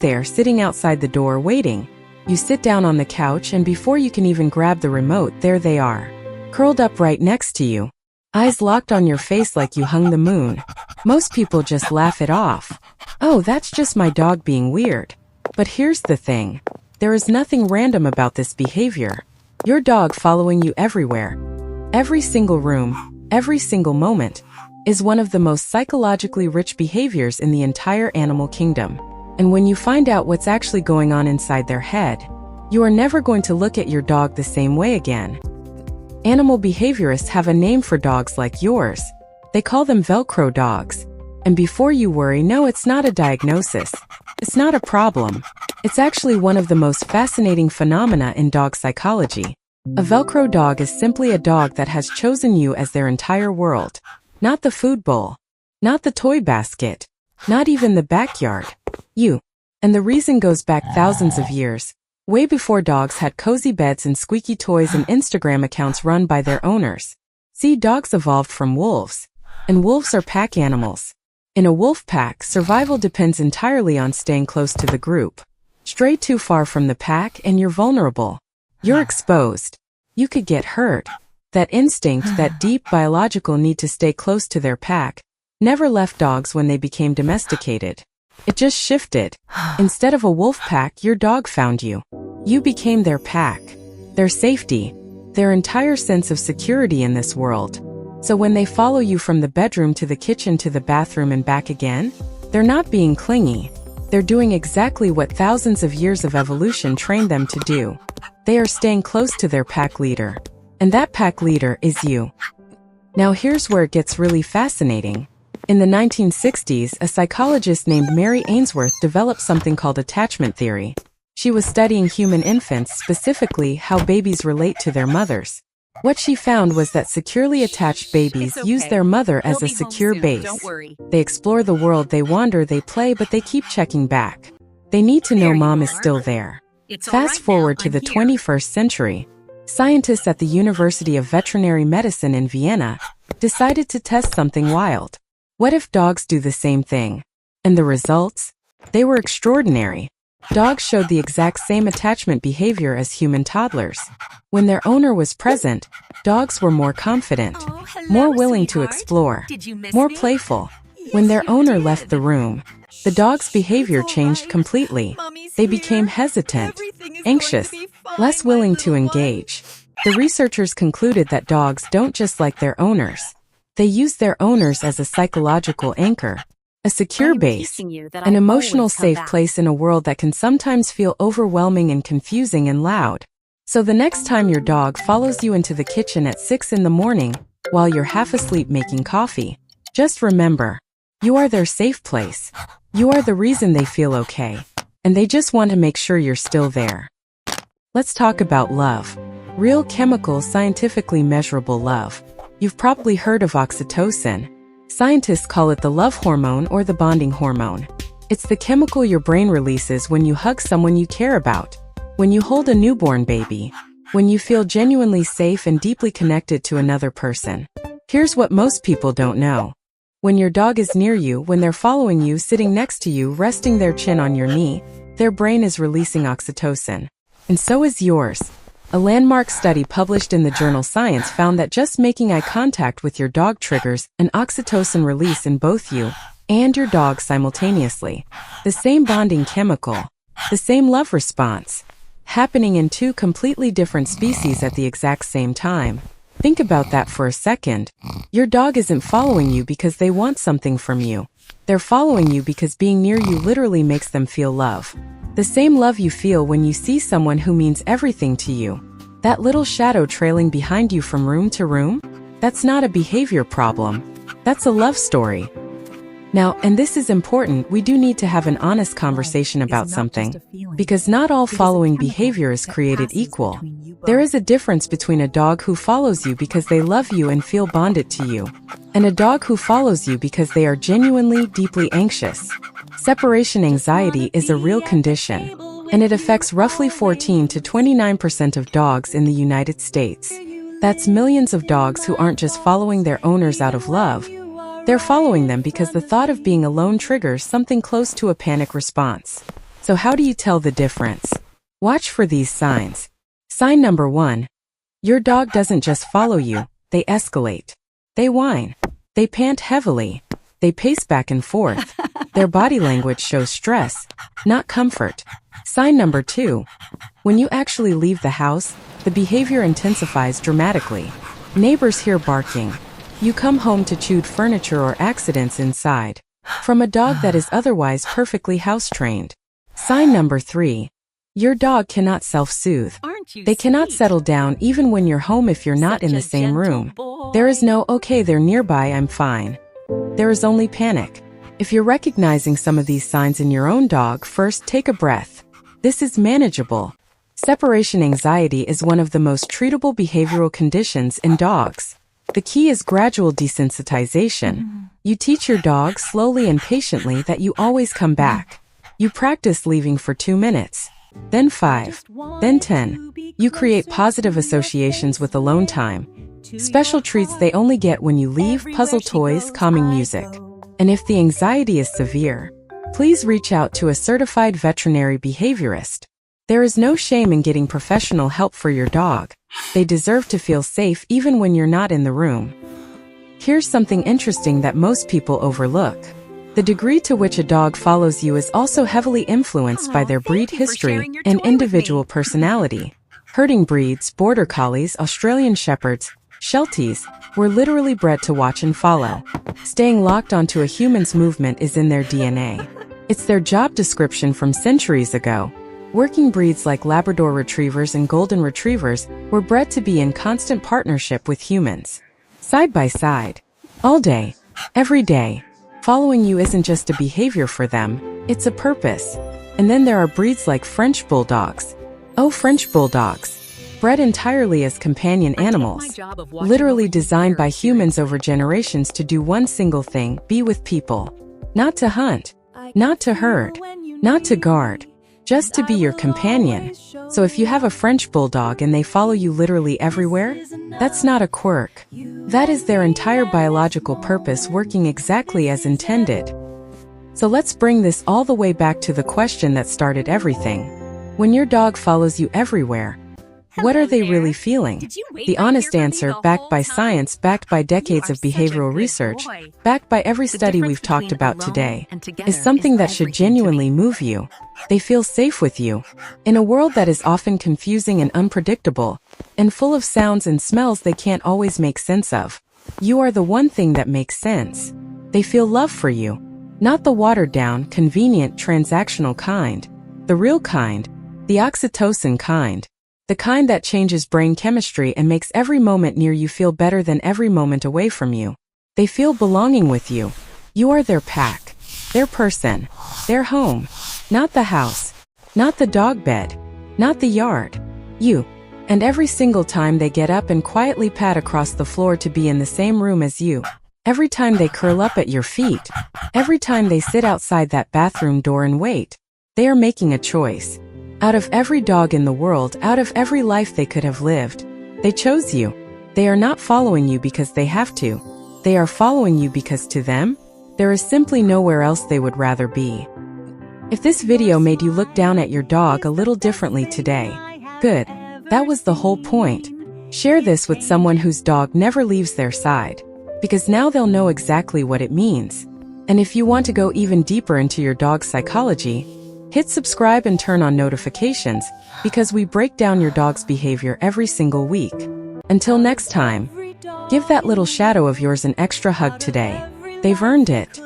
there sitting outside the door waiting. You sit down on the couch and before you can even grab the remote, there they are. Curled up right next to you. Eyes locked on your face like you hung the moon. Most people just laugh it off. Oh, that's just my dog being weird. But here's the thing. There is nothing random about this behavior. Your dog following you everywhere. Every single room, every single moment, is one of the most psychologically rich behaviors in the entire animal kingdom. And when you find out what's actually going on inside their head, you are never going to look at your dog the same way again. Animal behaviorists have a name for dogs like yours. They call them Velcro dogs. And before you worry, no, it's not a diagnosis. It's not a problem. It's actually one of the most fascinating phenomena in dog psychology. A Velcro dog is simply a dog that has chosen you as their entire world. Not the food bowl. Not the toy basket. Not even the backyard. You. And the reason goes back thousands of years. Way before dogs had cozy beds and squeaky toys and Instagram accounts run by their owners. See, dogs evolved from wolves. And wolves are pack animals. In a wolf pack, survival depends entirely on staying close to the group. Stray too far from the pack and you're vulnerable. You're exposed. You could get hurt. That instinct, that deep biological need to stay close to their pack, never left dogs when they became domesticated. It just shifted. Instead of a wolf pack, your dog found you. You became their pack, their safety, their entire sense of security in this world. So when they follow you from the bedroom to the kitchen to the bathroom and back again, they're not being clingy. They're doing exactly what thousands of years of evolution trained them to do. They are staying close to their pack leader. And that pack leader is you. Now here's where it gets really fascinating. In the 1960s, a psychologist named Mary Ainsworth developed something called attachment theory. She was studying human infants, specifically how babies relate to their mothers. What she found was that securely attached babies use their mother as a secure base. They explore the world, they wander, they play, but they keep checking back. They need to know mom is still there. Fast forward to the 21st century. Scientists at the University of Veterinary Medicine in Vienna decided to test something wild. What if dogs do the same thing? And the results? They were extraordinary. Dogs showed the exact same attachment behavior as human toddlers. When their owner was present, dogs were more confident, more willing to explore, more playful. When their owner left the room, the dog's behavior changed completely. They became hesitant, anxious, less willing to engage. The researchers concluded that dogs don't just like their owners. They use their owners as a psychological anchor, a secure base, an emotional safe place in a world that can sometimes feel overwhelming and confusing and loud. So the next time your dog follows you into the kitchen at 6 in the morning while you're half asleep making coffee, just remember, you are their safe place. You are the reason they feel okay. And they just want to make sure you're still there. Let's talk about love. Real chemical, scientifically measurable love. You've probably heard of oxytocin. Scientists call it the love hormone or the bonding hormone. It's the chemical your brain releases when you hug someone you care about, when you hold a newborn baby, when you feel genuinely safe and deeply connected to another person. Here's what most people don't know. When your dog is near you, when they're following you, sitting next to you, resting their chin on your knee, their brain is releasing oxytocin. And so is yours. A landmark study published in the journal Science found that just making eye contact with your dog triggers an oxytocin release in both you and your dog simultaneously. The same bonding chemical, the same love response, happening in two completely different species at the exact same time. Think about that for a second. Your dog isn't following you because they want something from you. They're following you because being near you literally makes them feel love. The same love you feel when you see someone who means everything to you. That little shadow trailing behind you from room to room? That's not a behavior problem. That's a love story. Now, and this is important, we do need to have an honest conversation about something. Because not all following behavior is created equal. There is a difference between a dog who follows you because they love you and feel bonded to you, and a dog who follows you because they are genuinely, deeply anxious. Separation anxiety is a real condition, and it affects roughly 14 to 29% of dogs in the United States. That's millions of dogs who aren't just following their owners out of love. They're following them because the thought of being alone triggers something close to a panic response. So how do you tell the difference? Watch for these signs. Sign number 1. Your dog doesn't just follow you, they escalate. They whine. They pant heavily. They pace back and forth. Their body language shows stress, not comfort. Sign number 2. When you actually leave the house, the behavior intensifies dramatically. Neighbors hear barking. You come home to chewed furniture or accidents inside. From a dog that is otherwise perfectly house-trained. Sign number 3. Your dog cannot self-soothe. They cannot settle down even when you're home if you're not in the same room. There is no, okay, they're nearby, I'm fine. There is only panic. If you're recognizing some of these signs in your own dog, first take a breath. This is manageable. Separation anxiety is one of the most treatable behavioral conditions in dogs. The key is gradual desensitization. You teach your dog slowly and patiently that you always come back. You practice leaving for 2 minutes, then 5, then 10. You create positive associations with alone time. Special treats they only get when you leave, puzzle toys, calming music. And if the anxiety is severe, please reach out to a certified veterinary behaviorist. There is no shame in getting professional help for your dog. They deserve to feel safe even when you're not in the room. Here's something interesting that most people overlook. The degree to which a dog follows you is also heavily influenced by their breed history and individual personality. Herding breeds, border collies, Australian shepherds, Shelties, were literally bred to watch and follow. Staying locked onto a human's movement is in their DNA. It's their job description from centuries ago. Working breeds like Labrador Retrievers and Golden Retrievers were bred to be in constant partnership with humans. Side by side. All day. Every day. Following you isn't just a behavior for them, it's a purpose. And then there are breeds like French Bulldogs. Oh, French Bulldogs. Bred entirely as companion animals. Literally designed by humans over generations to do one single thing, be with people. Not to hunt. Not to herd. Not to guard. Just to be your companion. So if you have a French Bulldog and they follow you literally everywhere, that's not a quirk. That is their entire biological purpose working exactly as intended. So let's bring this all the way back to the question that started everything. When your dog follows you everywhere, what are they really feeling? The honest answer, backed by science, backed by decades of behavioral research, backed by every study we've talked about today, is something that should genuinely move you. They feel safe with you. In a world that is often confusing and unpredictable, and full of sounds and smells they can't always make sense of, you are the one thing that makes sense. They feel love for you. Not the watered-down, convenient, transactional kind. The real kind. The oxytocin kind. The kind that changes brain chemistry and makes every moment near you feel better than every moment away from you. They feel belonging with you. You are their pack. Their person. Their home. Not the house. Not the dog bed. Not the yard. You. And every single time they get up and quietly pad across the floor to be in the same room as you. Every time they curl up at your feet. Every time they sit outside that bathroom door and wait. They are making a choice. Out of every dog in the world, out of every life they could have lived, they chose you. They are not following you because they have to. They are following you because to them, there is simply nowhere else they would rather be. If this video made you look down at your dog a little differently today, good. That was the whole point. Share this with someone whose dog never leaves their side, because now they'll know exactly what it means. And if you want to go even deeper into your dog's psychology, hit subscribe and turn on notifications, because we break down your dog's behavior every single week. Until next time, give that little shadow of yours an extra hug today. They've earned it.